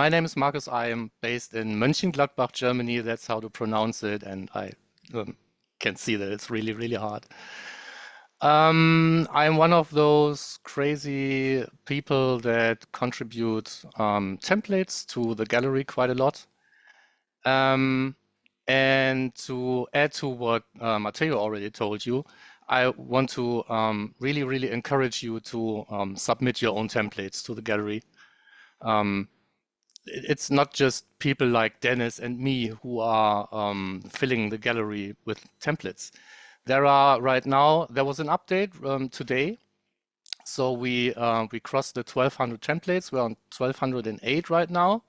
My name is Markus. I am based in Mönchengladbach, Germany. That's how to pronounce it, and I can see that it's really, really hard. I'm one of those crazy people that contribute templates to the gallery quite a lot. And to add to what Matteo already told you, I want to really, really encourage you to submit your own templates to the gallery. It's not just people like Dennis and me who are filling the gallery with templates. There was an update today. So we crossed the 1200 templates. We're on 1208 right now.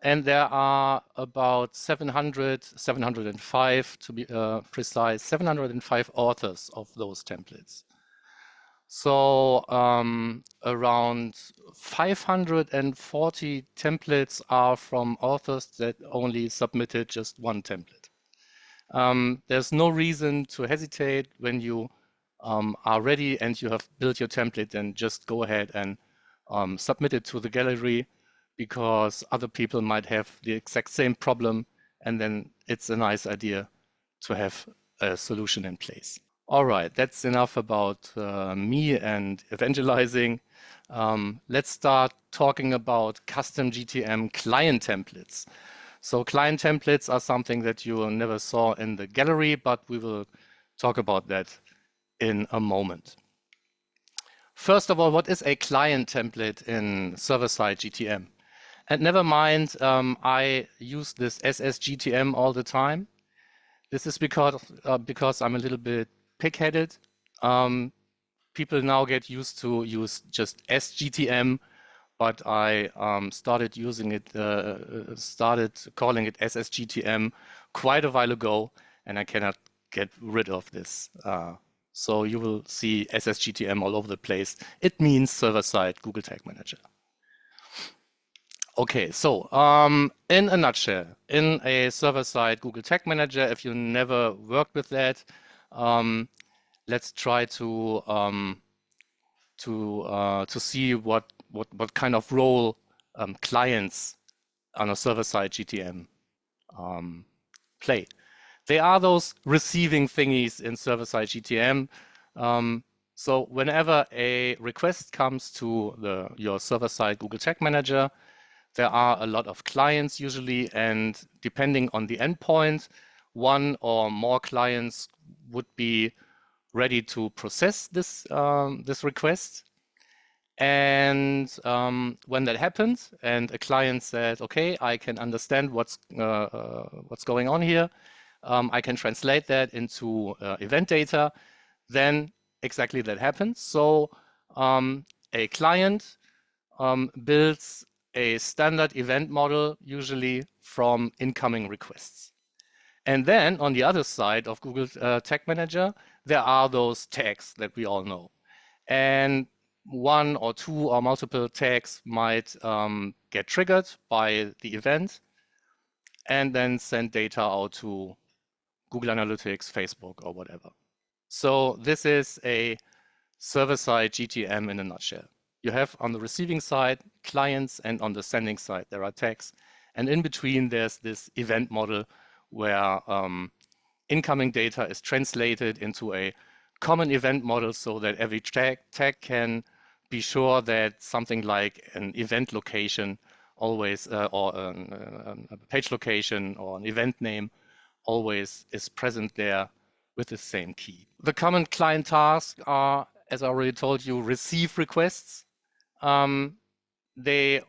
And there are about 705 to be precise, 705 authors of those templates. So around 540 templates are from authors that only submitted just one template. There's no reason to hesitate when you are ready and you have built your template, then just go ahead and submit it to the gallery, because other people might have the exact same problem, and then it's a nice idea to have a solution in place. All right, that's enough about me and evangelizing. Let's start talking about custom GTM client templates. So client templates are something that you never saw in the gallery, but we will talk about that in a moment. First of all, what is a client template in server-side GTM? And never mind, I use this ssGTM all the time. This is because I'm a little bit pig-headed. People now get used to use just sGTM, but I started calling it ssGTM quite a while ago, and I cannot get rid of this. So you will see ssGTM all over the place. It means server-side Google Tag Manager. Okay, so in a nutshell, in a server-side Google Tag Manager, if you never worked with that, let's try to see what kind of role clients on a server-side GTM play. They are those receiving thingies in server-side GTM. So whenever a request comes to your server-side Google Tag Manager, there are a lot of clients usually, and depending on the endpoint, one or more clients would be ready to process this request. And when that happens, and a client says, "Okay, I can understand what's going on here. I can translate that into event data," then exactly that happens. So a client builds a standard event model, usually from incoming requests. And then on the other side of Google Tag Manager, there are those tags that we all know. And one or two or multiple tags might get triggered by the event and then send data out to Google Analytics, Facebook, or whatever. So this is a server-side GTM in a nutshell. You have on the receiving side clients, and on the sending side there are tags. And in between there's this event model where incoming data is translated into a common event model so that every tag can be sure that something like an event location always, or a page location or an event name always is present there with the same key. The common client tasks are, as I already told you, receive requests. They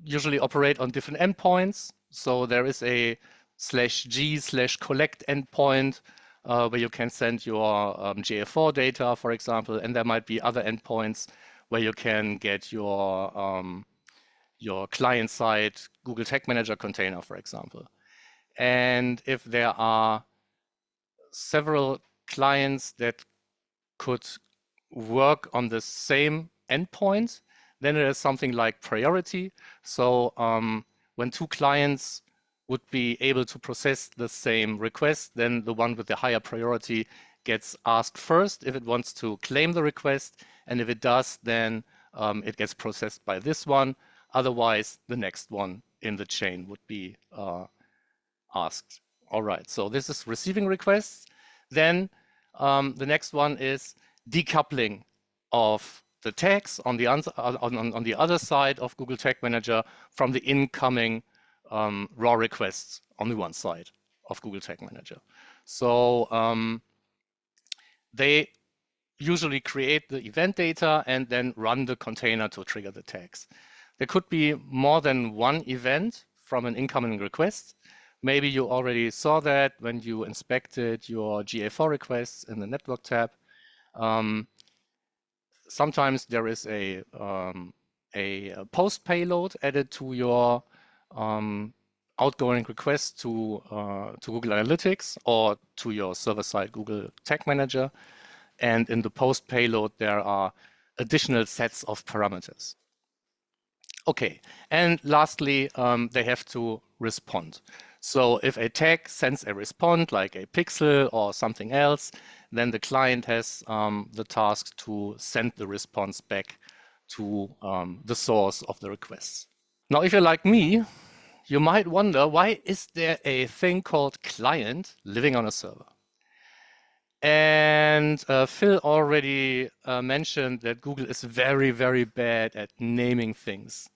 usually operate on different endpoints. So there is a /g/collect endpoint where you can send your GA4 data, for example, and there might be other endpoints where you can get your client-side Google Tag Manager container, for example. And if there are several clients that could work on the same endpoint, then there is something like priority. So when two clients would be able to process the same request, then the one with the higher priority gets asked first if it wants to claim the request. And if it does, then it gets processed by this one. Otherwise, the next one in the chain would be asked. All right, so this is receiving requests. Then the next one is decoupling of the tags on the other side of Google Tag Manager from the incoming raw requests on the one side of Google Tag Manager. So they usually create the event data and then run the container to trigger the tags. There could be more than one event from an incoming request. Maybe you already saw that when you inspected your GA4 requests in the network tab. Sometimes there is a post payload added to your outgoing request to Google Analytics or to your server-side Google Tag Manager. And in the post payload, there are additional sets of parameters. Okay, and lastly, they have to respond. So if a tag sends a response, like a pixel or something else, then the client has the task to send the response back to the source of the request. Now, if you're like me, you might wonder, why is there a thing called client living on a server? And Phil already mentioned that Google is very, very bad at naming things.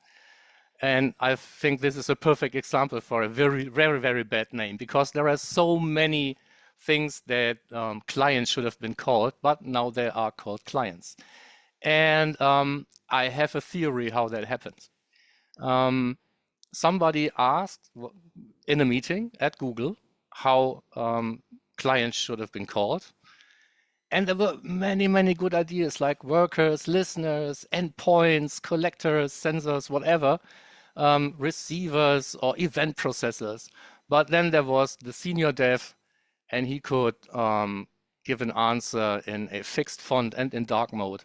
And I think this is a perfect example for a very, very, very bad name, because there are so many things that clients should have been called, but now they are called clients. And I have a theory how that happens. Somebody asked in a meeting at Google how clients should have been called. And there were many, many good ideas like workers, listeners, endpoints, collectors, sensors, whatever, receivers or event processors. But then there was the senior dev, and he could give an answer in a fixed font and in dark mode,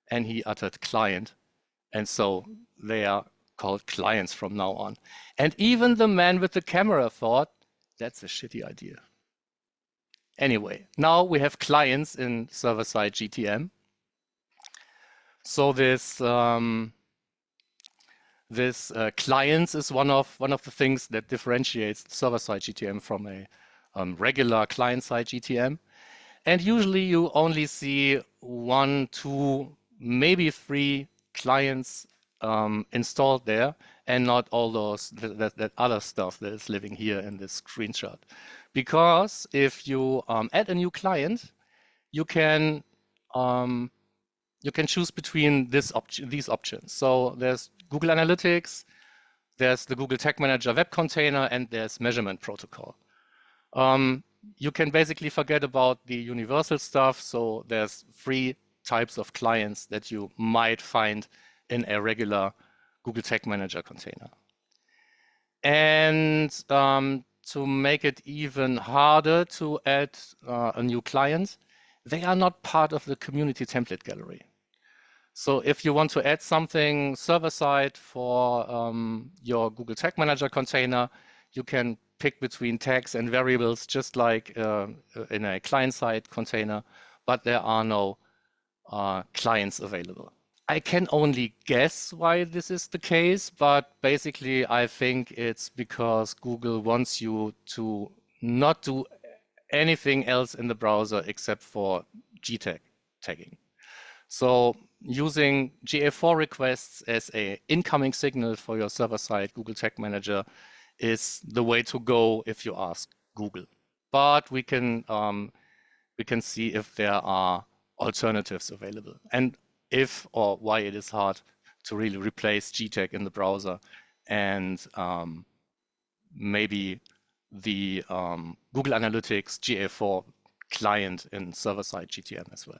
and he uttered client. And so they are called clients from now on. And even the man with the camera thought, that's a shitty idea. Anyway, now we have clients in server-side GTM. So this clients is one of the things that differentiates server-side GTM from a regular client-side GTM. And usually you only see 1, 2, maybe 3 clients installed there, and not all those that other stuff that is living here in this screenshot. Because if you add a new client, you can choose between these options. So there's Google Analytics, there's the Google Tag Manager web container, and there's measurement protocol. You can basically forget about the universal stuff. So there's 3 types of clients that you might find in a regular Google Tag Manager container. And to make it even harder to add a new client, they are not part of the community template gallery. So if you want to add something server-side for your Google Tag Manager container, you can pick between tags and variables just like in a client-side container, but there are no clients available. I can only guess why this is the case, but basically I think it's because Google wants you to not do anything else in the browser except for GTag tagging. So using GA4 requests as an incoming signal for your server-side Google Tag Manager is the way to go if you ask Google. But we can see if there are alternatives available, and if or why it is hard to really replace GTag in the browser, and maybe the Google Analytics GA4 client in server-side GTM as well.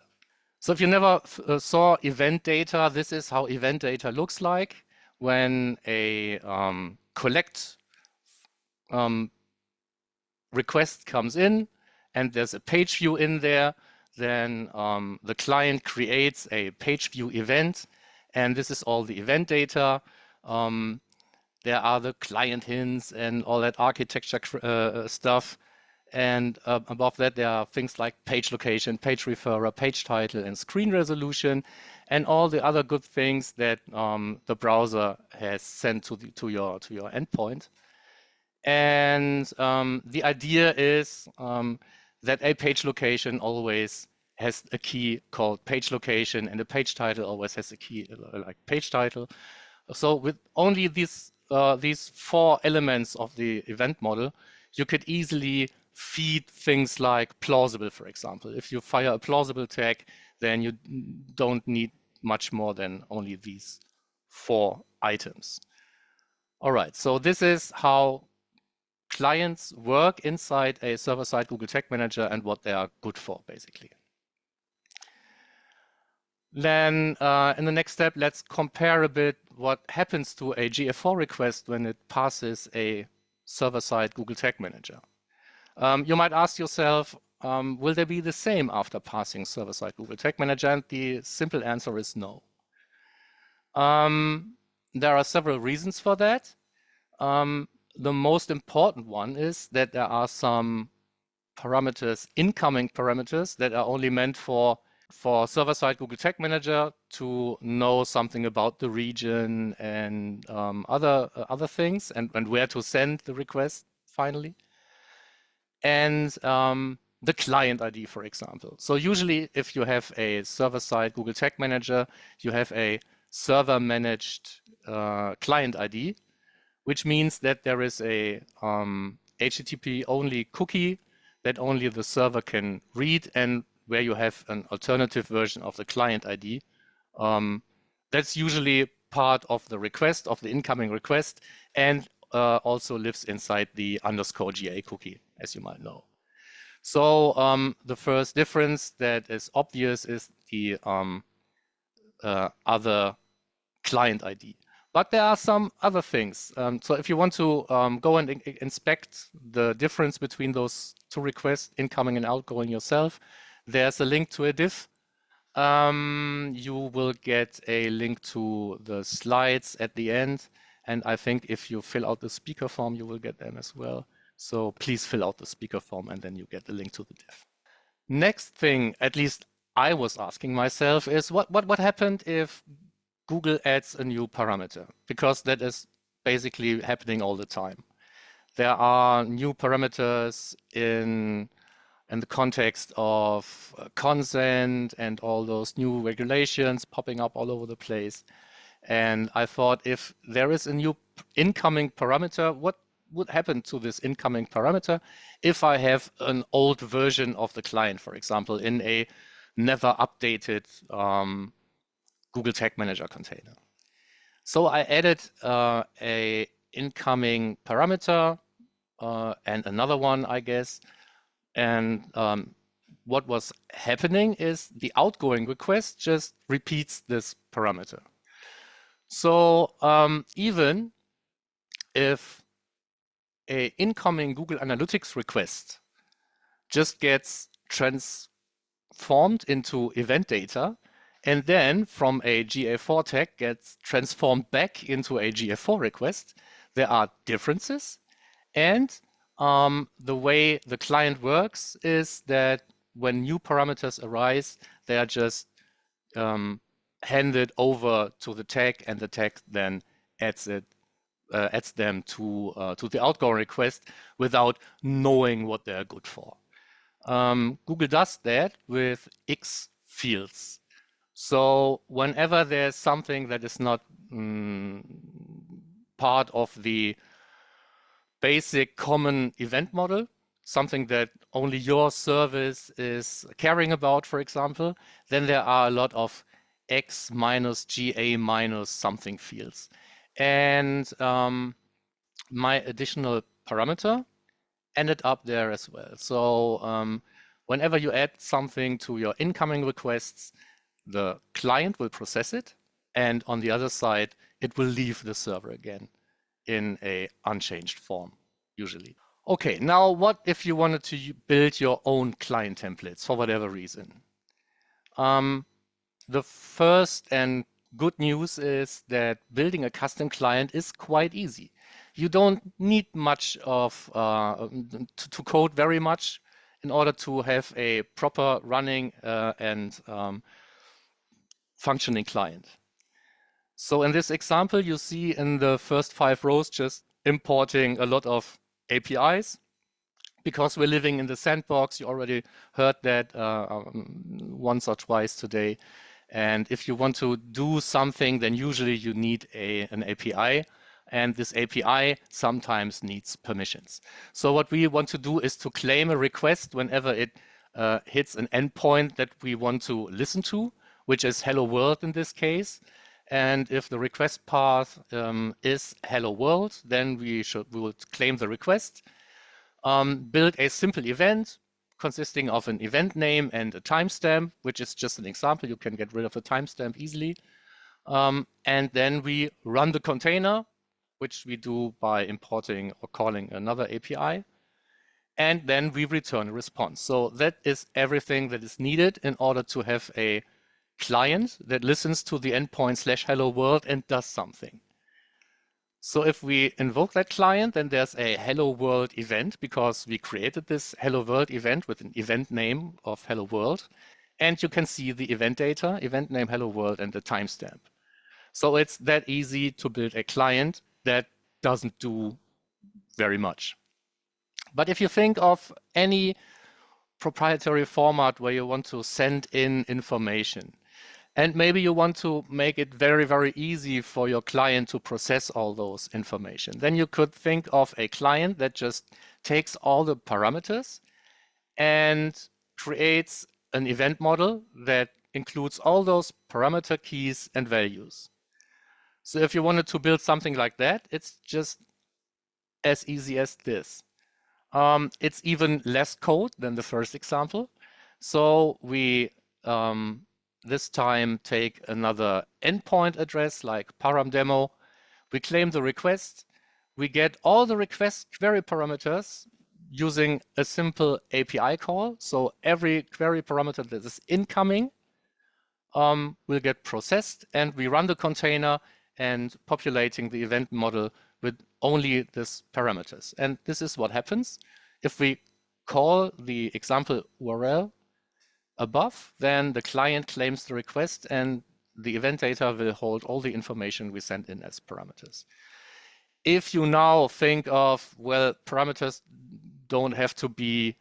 So if you never saw event data, this is how event data looks like when a collect request comes in and there's a page view in there. Then the client creates a page view event, and this is all the event data. There are the client hints and all that architecture stuff. And above that, there are things like page location, page referrer, page title, and screen resolution, and all the other good things that the browser has sent to your endpoint. And the idea is that a page location always has a key called page location, and a page title always has a key like page title. So with only these 4 elements of the event model, you could easily feed things like plausible, for example. If you fire a plausible tag, then you don't need much more than only these 4 items. All right, so this is how clients work inside a server-side Google Tag Manager and what they are good for, basically. Then in the next step, let's compare a bit what happens to a GA4 request when it passes a server-side Google Tag Manager. You might ask yourself, will they be the same after passing server-side Google Tag Manager? And the simple answer is no. There are several reasons for that. The most important one is that there are some parameters, incoming parameters, that are only meant for server-side Google Tag Manager to know something about the region and other things, and where to send the request finally. And the client ID, for example. So usually if you have a server-side Google Tag Manager, you have a server-managed client ID, which means that there is a HTTP-only cookie that only the server can read, and where you have an alternative version of the client ID. That's usually part of the request, of the incoming request, and also lives inside the _GA cookie, as you might know. So the first difference that is obvious is the other client ID. But there are some other things. So if you want to go and inspect the difference between those 2 requests, incoming and outgoing yourself, there's a link to a diff. You will get a link to the slides at the end. And I think if you fill out the speaker form, you will get them as well. So please fill out the speaker form and then you get the link to the diff. Next thing, at least I was asking myself, is what happened if Google adds a new parameter? Because that is basically happening all the time. There are new parameters in the context of consent and all those new regulations popping up all over the place. And I thought, if there is a new incoming parameter, what would happen to this incoming parameter if I have an old version of the client, for example, in a never updated Google Tag Manager container? So I added a incoming parameter and another one, I guess. And what was happening is the outgoing request just repeats this parameter. So even if an incoming Google Analytics request just gets transformed into event data, and then from a GA4 tag gets transformed back into a GA4 request, there are differences. And the way the client works is that when new parameters arise, they are just handed over to the tag, and the tag then adds them to the outgoing request without knowing what they're good for. Google does that with X fields. So whenever there's something that is not part of the basic common event model, something that only your service is caring about, for example, then there are a lot of X minus GA minus something fields. And my additional parameter ended up there as well. So whenever you add something to your incoming requests, the client will process it, and on the other side, it will leave the server again in a unchanged form, usually. Okay, now what if you wanted to build your own client templates for whatever reason? The first and good news is that building a custom client is quite easy. you don't need much of to code very much in order to have a proper running and functioning client. So in this example, you see in the first 5 rows just importing a lot of APIs. Because we're living in the sandbox, you already heard that once or twice today. And if you want to do something, then usually you need an API. And this API sometimes needs permissions. So what we want to do is to claim a request whenever it hits an endpoint that we want to listen to, which is hello world in this case. And if the request path is hello world, then we will claim the request. Build a simple event consisting of an event name and a timestamp, which is just an example. You can get rid of a timestamp easily. And then we run the container, which we do by importing or calling another API. And then we return a response. So that is everything that is needed in order to have a client that listens to the endpoint /hello world and does something. So if we invoke that client, then there's a hello world event because we created this hello world event with an event name of hello world. And you can see the event data, event name hello world, and the timestamp. So it's that easy to build a client that doesn't do very much. But if you think of any proprietary format where you want to send in information, and maybe you want to make it very, very easy for your client to process all those information. Then you could think of a client that just takes all the parameters and creates an event model that includes all those parameter keys and values. So if you wanted to build something like that, it's just as easy as this. It's even less code than the first example. So we this time take another endpoint address like param_demo. We claim the request. We get all the request query parameters using a simple API call. So every query parameter that is incoming will get processed, and we run the container and populating the event model with only these parameters. And this is what happens. If we call the example URL above, then the client claims the request and the event data will hold all the information we send in as parameters. If you now think of, well, parameters don't have to be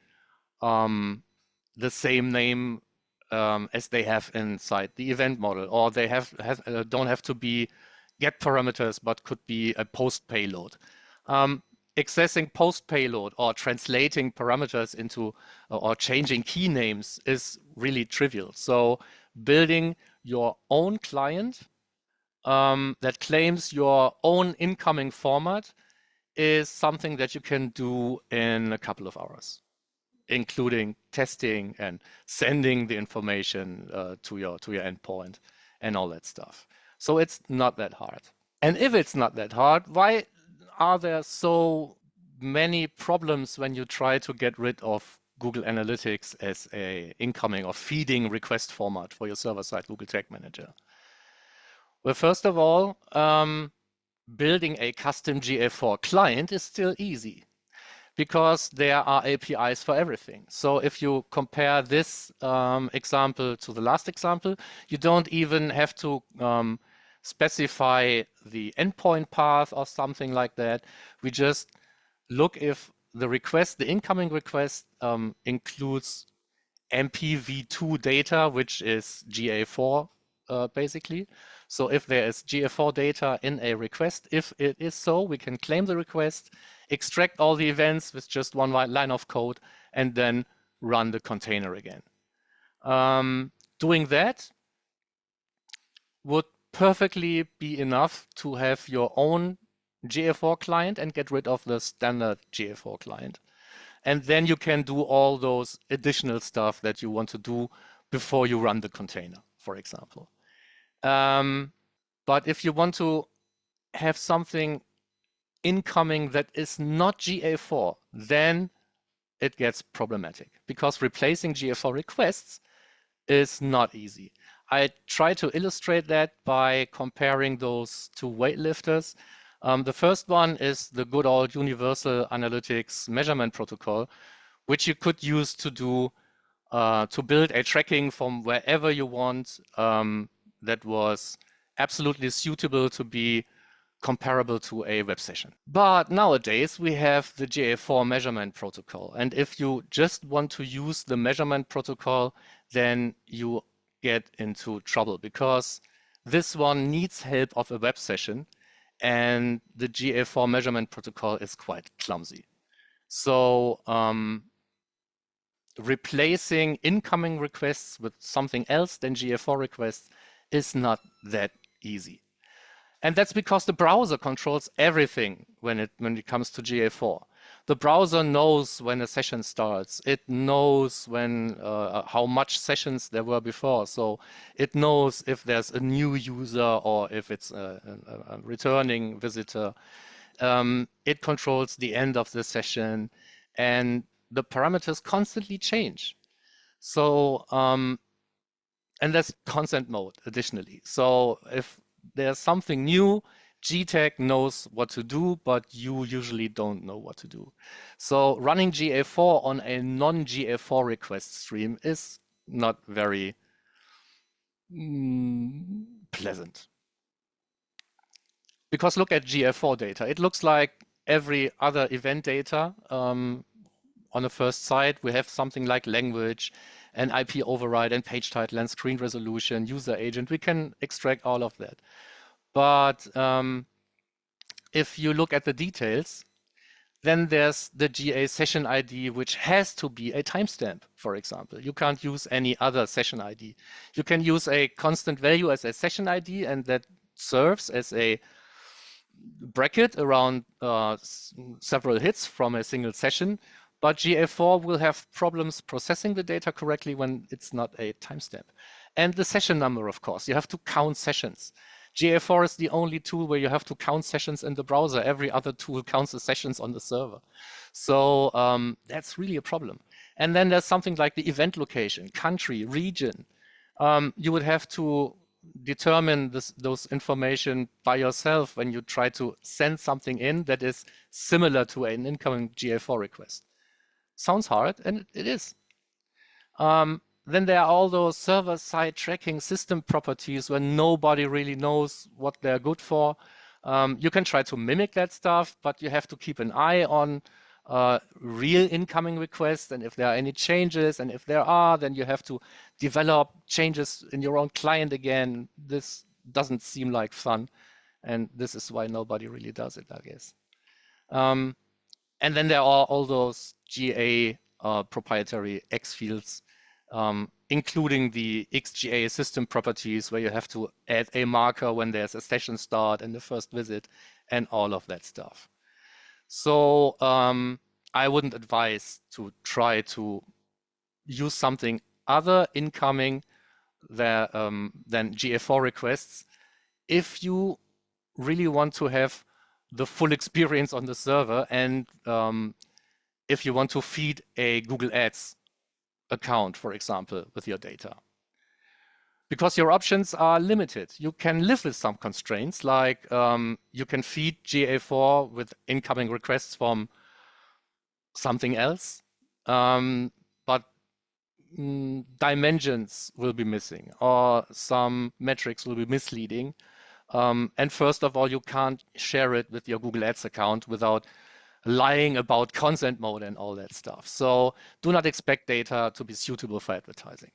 the same name as they have inside the event model, or they don't have to be get parameters, but could be a post payload. Accessing post payload or translating parameters into or changing key names is really trivial. So building your own client that claims your own incoming format is something that you can do in a couple of hours, including testing and sending the information to your endpoint and all that stuff. So it's not that hard. And if it's not that hard, why are there so many problems when you try to get rid of Google Analytics as a incoming or feeding request format for your server-side Google Tag Manager? Well, first of all, building a custom GA4 client is still easy because there are APIs for everything. So if you compare this example to the last example, you don't even have to specify the endpoint path or something like that. We just look if the request, the incoming request, includes MPv2 data, which is GA4 basically. So if there is GA4 data in a request, if it is so, we can claim the request, extract all the events with just one line of code, and then run the container again. Doing that would perfectly be enough to have your own GA4 client and get rid of the standard GA4 client. And then you can do all those additional stuff that you want to do before you run the container, for example. But if you want to have something incoming that is not GA4, then it gets problematic because replacing GA4 requests is not easy. I try to illustrate that by comparing those two weightlifters. The first one is the good old Universal Analytics Measurement Protocol, which you could use to do to build a tracking from wherever you want that was absolutely suitable to be comparable to a web session. But nowadays we have the GA4 measurement protocol. And if you just want to use the measurement protocol, then you get into trouble because this one needs help of a web session and the GA4 measurement protocol is quite clumsy. So replacing incoming requests with something else than GA4 requests is not that easy. And that's because the browser controls everything when it comes to GA4. The browser knows when a session starts. It knows when how much sessions there were before. So it knows if there's a new user or if it's a returning visitor. It controls the end of the session, and the parameters constantly change. So and there's consent mode additionally. So if there's something new, GTech knows what to do, but you usually don't know what to do. So running GA4 on a non-GA4 request stream is not very pleasant. Because look at GA4 data. It looks like every other event data on the first side. We have something like language and IP override and page title and screen resolution, user agent. We can extract all of that. But if you look at the details, then there's the GA session ID, which has to be a timestamp, for example. You can't use any other session ID. You can use a constant value as a session ID, and that serves as a bracket around several hits from a single session. But GA4 will have problems processing the data correctly when it's not a timestamp. And the session number, of course, you have to count sessions. GA4 is the only tool where you have to count sessions in the browser. Every other tool counts the sessions on the server. So that's really a problem. And then there's something like the event location, country, region. You would have to determine those information by yourself when you try to send something in that is similar to an incoming GA4 request. Sounds hard, and it is. Then there are all those server-side tracking system properties where nobody really knows what they're good for. You can try to mimic that stuff, but you have to keep an eye on real incoming requests, and if there are any changes, and if there are, then you have to develop changes in your own client again. This doesn't seem like fun, and this is why nobody really does it, I guess. And then there are all those GA proprietary X fields, including the XGA system properties where you have to add a marker when there's a session start and the first visit and all of that stuff. So I wouldn't advise to try to use something other incoming than GA4 requests if you really want to have the full experience on the server and if you want to feed a Google Ads account, for example, with your data. Because your options are limited. You can live with some constraints, like you can feed GA4 with incoming requests from something else, but dimensions will be missing, or some metrics will be misleading. And first of all, you can't share it with your Google Ads account without lying about consent mode and all that stuff. So do not expect data to be suitable for advertising.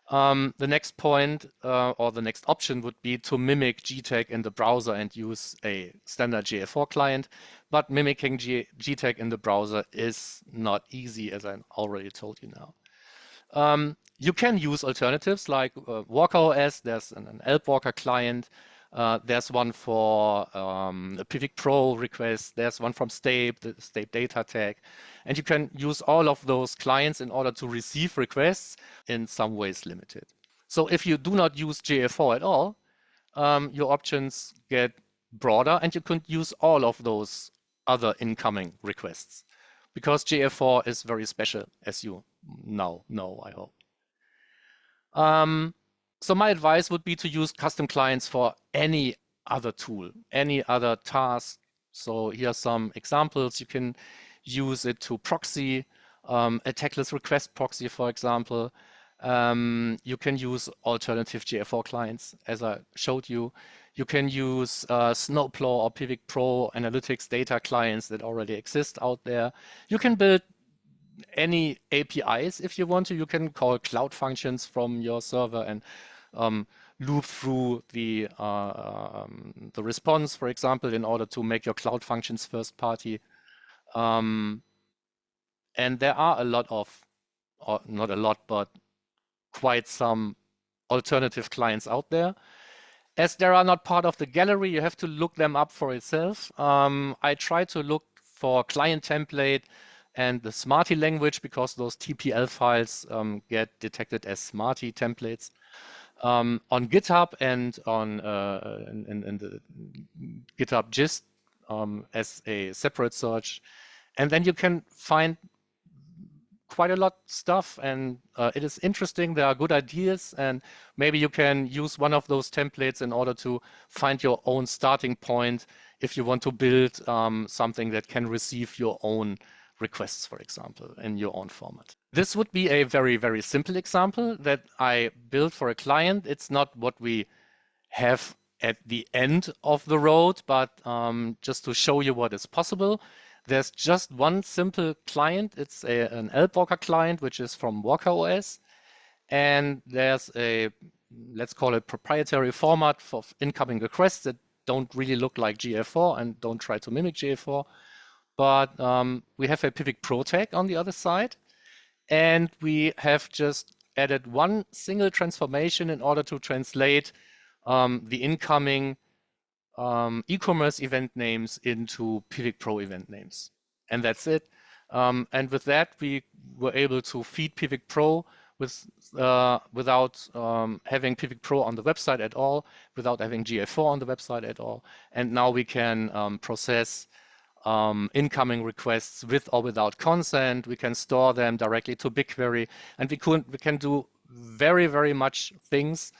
The next point or the next option would be to mimic GTech in the browser and use a standard GA4 client. But mimicking GTech in the browser is not easy, as I already told you now. You can use alternatives like Walker OS. There's an Elbwalker client. There's one for a Pivik Pro request. There's one from Stape, the Stape data tag. And you can use all of those clients in order to receive requests, in some ways limited. So if you do not use GA4 at all, your options get broader and you can use all of those other incoming requests because GA4 is very special, as you now know, I hope. So my advice would be to use custom clients for any other tool, any other task. So here are some examples. You can use it to proxy a tackless request proxy, for example. You can use alternative GA4 clients, as I showed you. You can use Snowplow or Pivot Pro analytics data clients that already exist out there. You can build any APIs if you want to. You can call cloud functions from your server and loop through the response, for example, in order to make your cloud functions first party. And there are a lot of, or not a lot, but quite some alternative clients out there. As they are not part of the gallery, you have to look them up for yourself. I try to look for client template and the Smarty language because those TPL files get detected as Smarty templates. On GitHub and on in the GitHub gist as a separate search. And then you can find quite a lot of stuff, and it is interesting. There are good ideas, and maybe you can use one of those templates in order to find your own starting point if you want to build something that can receive your own requests, for example, in your own format. This would be a very, very simple example that I built for a client. It's not what we have at the end of the road, but just to show you what is possible. There's just one simple client. It's an Elbwalker client, which is from Walker OS. And there's a, let's call it proprietary format for incoming requests that don't really look like GA4 and don't try to mimic GA4. But we have a Pivot Pro tag on the other side. And we have just added one single transformation in order to translate the incoming e-commerce event names into Pivot Pro event names. And that's it. And with that, we were able to feed Pivot Pro without having Pivot Pro on the website at all, without having GA4 on the website at all. And now we can process incoming requests with or without consent. We can store them directly to BigQuery, and we can do very, very much things,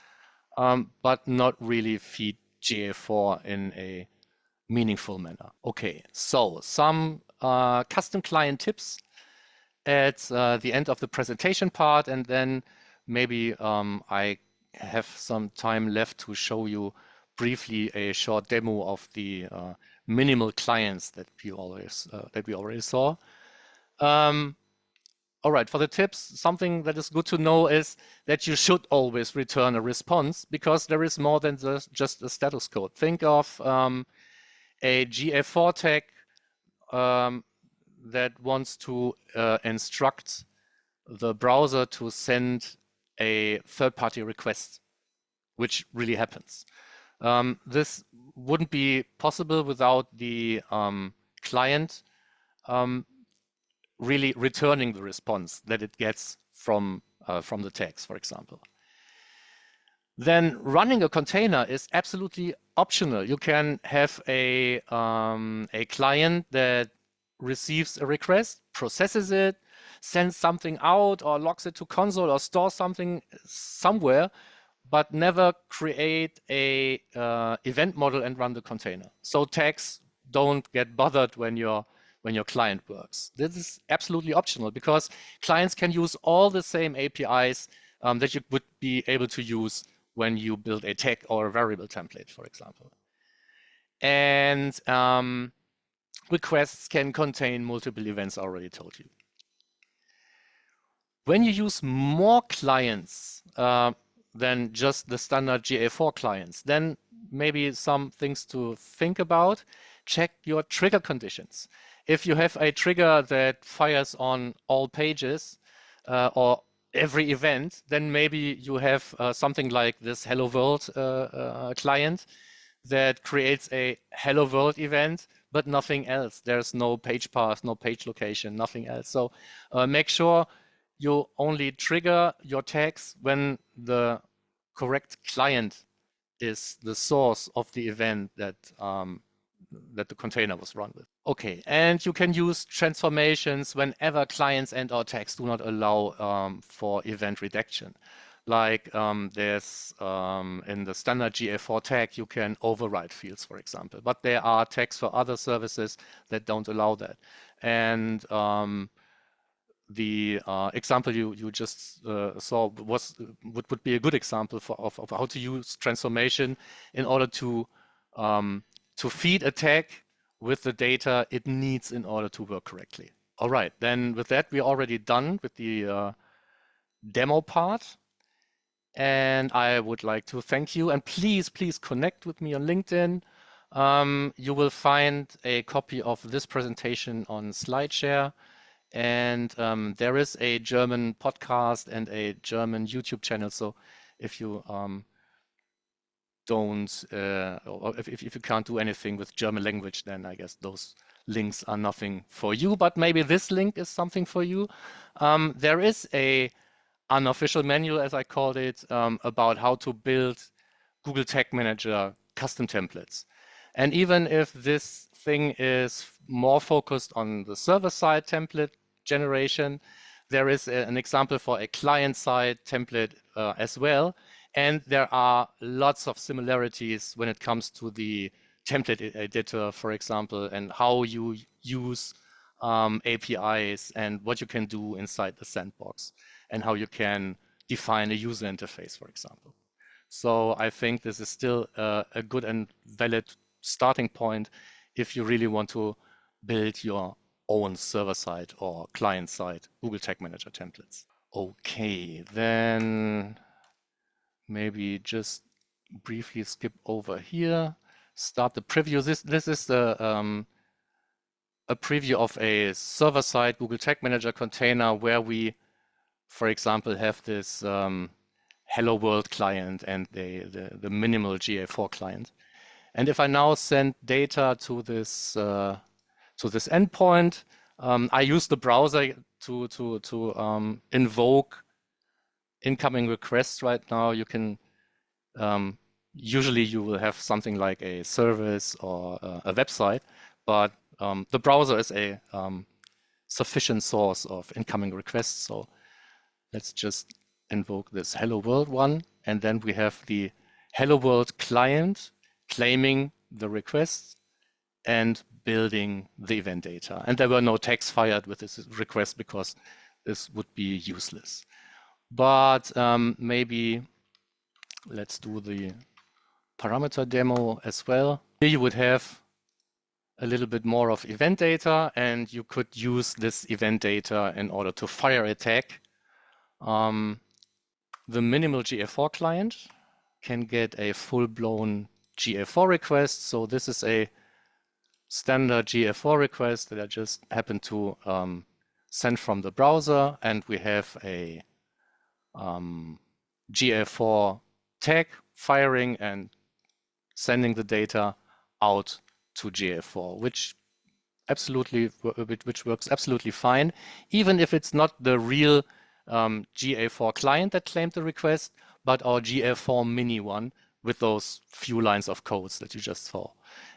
but not really feed GA4 in a meaningful manner. Okay, so some custom client tips at the end of the presentation part, and then maybe I have some time left to show you briefly a short demo of the minimal clients that we already saw. All right, for the tips, something that is good to know is that you should always return a response because there is more than just a status code. Think of a GA4 tag that wants to instruct the browser to send a third-party request, which really happens. This wouldn't be possible without the client really returning the response that it gets from the tags, for example. Then running a container is absolutely optional. You can have a client that receives a request, processes it, sends something out or logs it to console or stores something somewhere, but never create a event model and run the container. So tags don't get bothered when your client works. This is absolutely optional because clients can use all the same APIs that you would be able to use when you build a tag or a variable template, for example. And requests can contain multiple events, I already told you. When you use more clients than just the standard GA4 clients, then maybe some things to think about. Check your trigger conditions. If you have a trigger that fires on all pages or every event, then maybe you have something like this Hello World client that creates a Hello World event, but nothing else. There's no page path, no page location, nothing else. So make sure you only trigger your tags when the correct client is the source of the event that the container was run with. Okay, and you can use transformations whenever clients and or tags do not allow for event redaction. Like there's in the standard GA4 tag, you can override fields, for example, but there are tags for other services that don't allow that. And the example you just saw would be a good example of how to use transformation in order to feed a tag with the data it needs in order to work correctly. All right, then with that, we're already done with the demo part. And I would like to thank you. And please connect with me on LinkedIn. You will find a copy of this presentation on SlideShare. And there is a German podcast and a German YouTube channel. So if you don't, or if you can't do anything with German language, then I guess those links are nothing for you. But maybe this link is something for you. There is a unofficial manual, as I called it, about how to build Google Tag Manager custom templates. And even if this thing is more focused on the server-side template generation, there is an example for a client-side template as well. And there are lots of similarities when it comes to the template editor, for example, and how you use APIs and what you can do inside the sandbox, and how you can define a user interface, for example. So I think this is still a good and valid starting point if you really want to build your own server-side or client-side Google Tag Manager templates. Okay, then maybe just briefly skip over here, start the preview. This is the a preview of a server-side Google Tag Manager container where we, for example, have this Hello World client and the minimal GA4 client. And if I now send data to this endpoint, I use the browser to invoke incoming requests right now. You can usually you will have something like a service or a website, but the browser is a sufficient source of incoming requests. So let's just invoke this Hello World one, and then we have the Hello World client claiming the requests and building the event data. And there were no tags fired with this request because this would be useless. But maybe let's do the parameter demo as well. Here you would have a little bit more of event data, and you could use this event data in order to fire a tag. The minimal GA4 client can get a full-blown GA4 request. So this is a standard GA4 request that I just happen to send from the browser, and we have a GA4 tag firing and sending the data out to GA4, which works absolutely fine, even if it's not the real GA4 client that claimed the request, but our GA4 mini one with those few lines of codes that you just saw.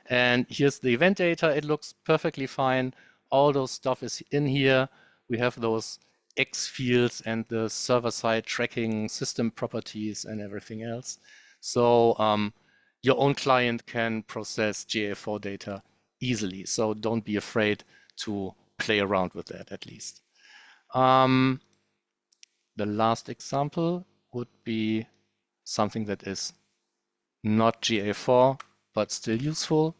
And here's the event data. It looks perfectly fine. All those stuff is in here. We have those X fields and the server-side tracking system properties and everything else. So your own client can process GA4 data easily. So don't be afraid to play around with that, at least. The last example would be something that is not GA4, but still useful.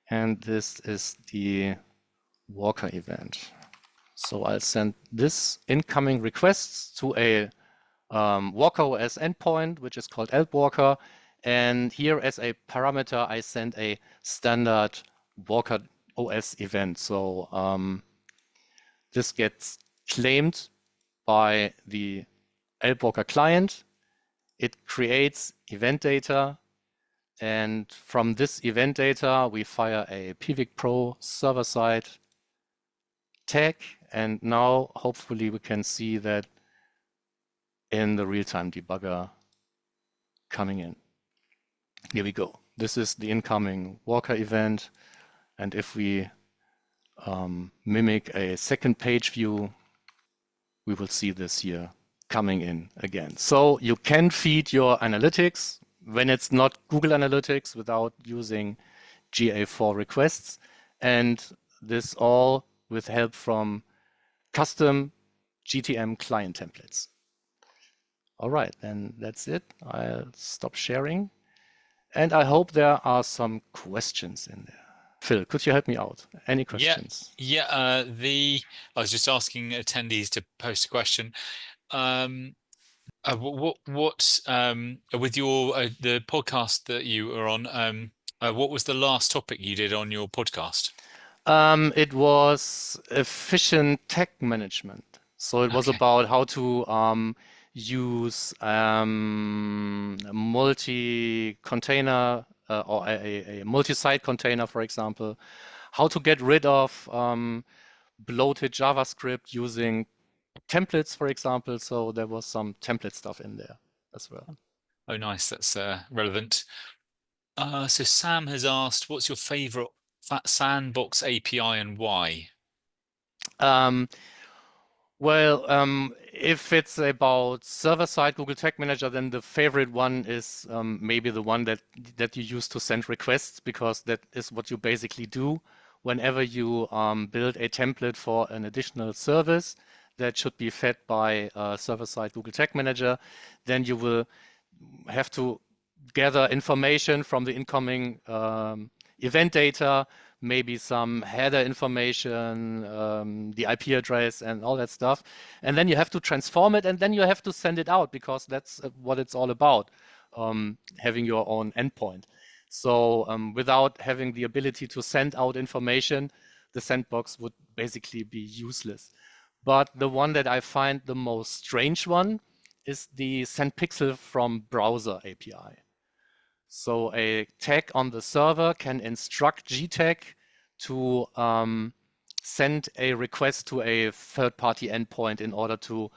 And this is the Walker event. So I'll send this incoming requests to a Walker OS endpoint, which is called elbwalker. And here as a parameter, I send a standard Walker OS event. So this gets claimed by the elbwalker client. It creates event data. And from this event data, we fire a Pivik Pro server-side tag. And now hopefully we can see that in the real-time debugger coming in. Here we go. This is the incoming Walker event. And if we mimic a second page view, we will see this here coming in again. So you can feed your analytics when it's not Google Analytics without using GA4 requests, and this all with help from custom GTM client templates. All right, then that's it. I'll stop sharing. And I hope there are some questions in there. Phil, could you help me out? Any questions? Yeah. I was just asking attendees to post a question. What with your the podcast that you were on? What was the last topic you did on your podcast? It was efficient tech management. So it was Okay. about how to use a multi-container or a multi-site container, for example, how to get rid of bloated JavaScript using templates, for example. So there was some template stuff in there as well. Oh, nice. That's relevant. So Sam has asked, what's your favorite sandbox API and why? Well, if it's about server-side Google Tag Manager, then the favorite one is maybe the one that you use to send requests, because that is what you basically do whenever you build a template for an additional service that should be fed by server-side Google Tag Manager. Then you will have to gather information from the incoming event data, maybe some header information, the IP address and all that stuff. And then you have to transform it, and then you have to send it out, because that's what it's all about, having your own endpoint. So without having the ability to send out information, the sandbox would basically be useless. But the one that I find the most strange one is the send pixel from browser API. So a tag on the server can instruct GTag to send a request to a third-party endpoint in order to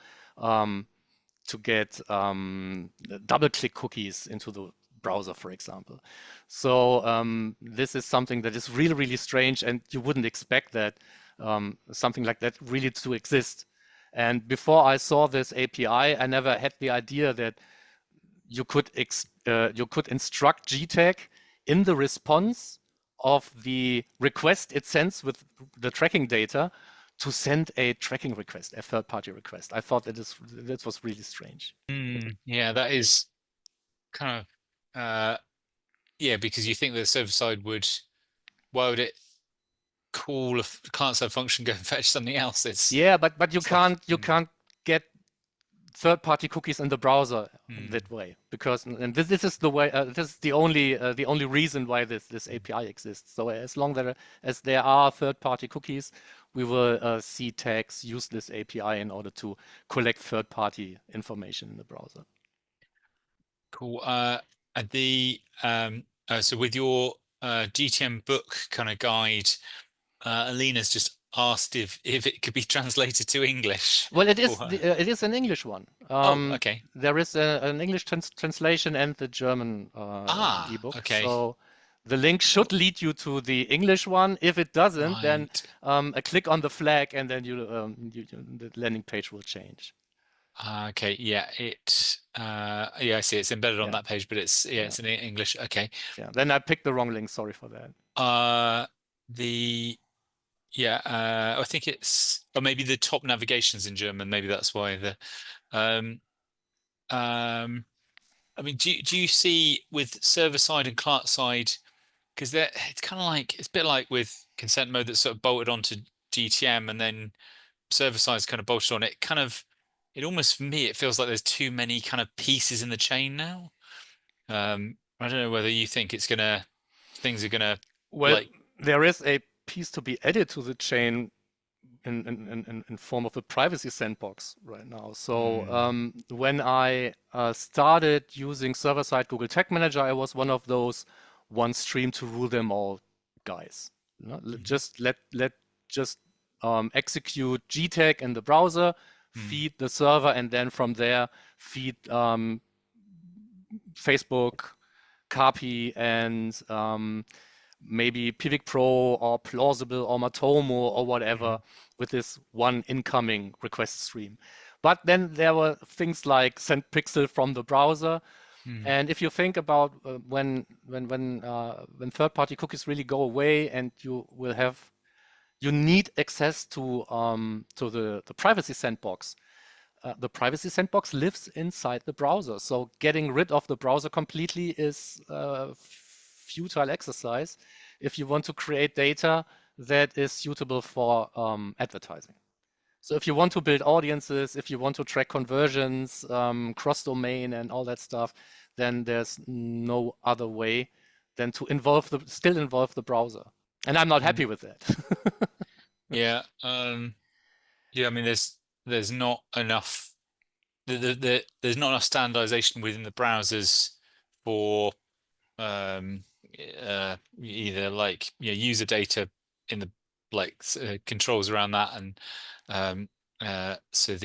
get double-click cookies into the browser, for example. So this is something that is really, really strange, and you wouldn't expect that something like that really to exist. And before I saw this API, I never had the idea that you could instruct GTag in the response of the request it sends with the tracking data to send a tracking request, a third-party request. I thought that was really strange. Yeah, that is kind of yeah, because you think the server side why would it call a client-side function, go and fetch something else? Yeah, but you like, can't get third-party cookies in the browser that way, because and this is the way this is the only reason why this API exists. So as long as there are third-party cookies, we will see tags use this API in order to collect third-party information in the browser. Cool. So with your GTM book kind of guide, Alina's just asked if it could be translated to English. Well, it is an English one. Oh, okay. There is an English translation and the German ebook. Okay. So the link should lead you to the English one. If it doesn't, then a click on the flag, and then the landing page will change. Okay. Yeah. Yeah, I see. It's embedded on that page, but it's in English. Okay. Yeah. Then I picked the wrong link. Sorry for that. I think it's, or maybe the top navigation's in German. Maybe that's why I mean, do you see with server side and client side, because it's kind of like, it's a bit like with consent mode that's sort of bolted onto GTM, and then server side is kind of bolted on it. It almost, for me, it feels like there's too many kind of pieces in the chain now. I don't know whether you think things are gonna, well, like, there is a piece to be added to the chain in form of a privacy sandbox right now. So when I started using server-side Google Tag Manager, I was one of those one stream to rule them all guys. Just execute GTag in the browser, feed the server, and then from there feed Facebook, Carpi, and maybe Pivik Pro or Plausible or Matomo or whatever with this one incoming request stream. But then there were things like send pixel from the browser. And if you think about when third-party cookies really go away, and you need access to the privacy sandbox. The privacy sandbox lives inside the browser, so getting rid of the browser completely is a futile exercise if you want to create data that is suitable for advertising. So if you want to build audiences, if you want to track conversions, cross-domain and all that stuff, then there's no other way than to still involve the browser. And I'm not happy with that. Yeah. Yeah, I mean, there's not enough there's not enough standardization within the browsers for either like user data in the controls around that, and so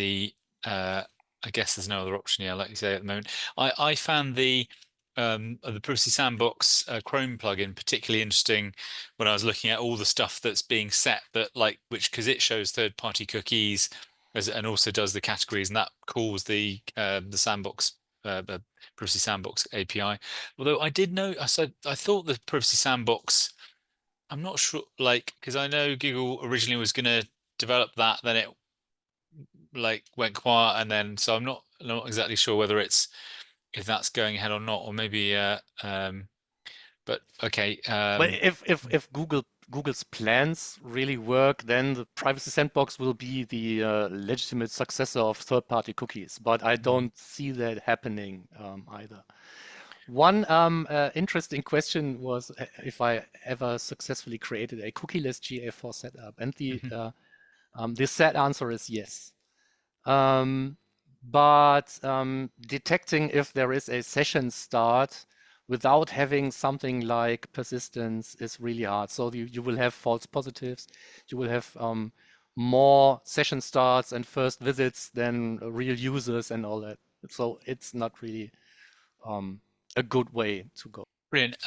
I guess there's no other option, like you say, at the moment. I found the Privacy Sandbox Chrome plugin particularly interesting when I was looking at all the stuff that's being set, because it shows third-party cookies and also does the categories, and that calls the sandbox Privacy Sandbox API. Although I did know, I thought the Privacy Sandbox, I'm not sure, because I know Google originally was going to develop that, then it went quiet, and then so I'm not exactly sure whether if that's going ahead or not, or maybe but okay. But if Google's plans really work, then the privacy sandbox will be the legitimate successor of third-party cookies. But I don't see that happening either. One interesting question was if I ever successfully created a cookieless GA4 setup, and the sad answer is yes. But detecting if there is a session start without having something like persistence is really hard. So you will have false positives. You will have more session starts and first visits than real users and all that. So it's not really a good way to go. Brilliant.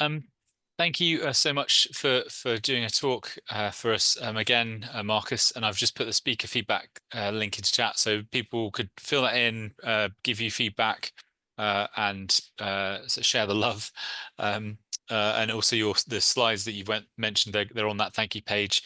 Thank you so much for doing a talk for us again, Markus. And I've just put the speaker feedback link into chat, so people could fill that in, give you feedback, and so share the love. And also the slides that you mentioned, they're on that thank you page.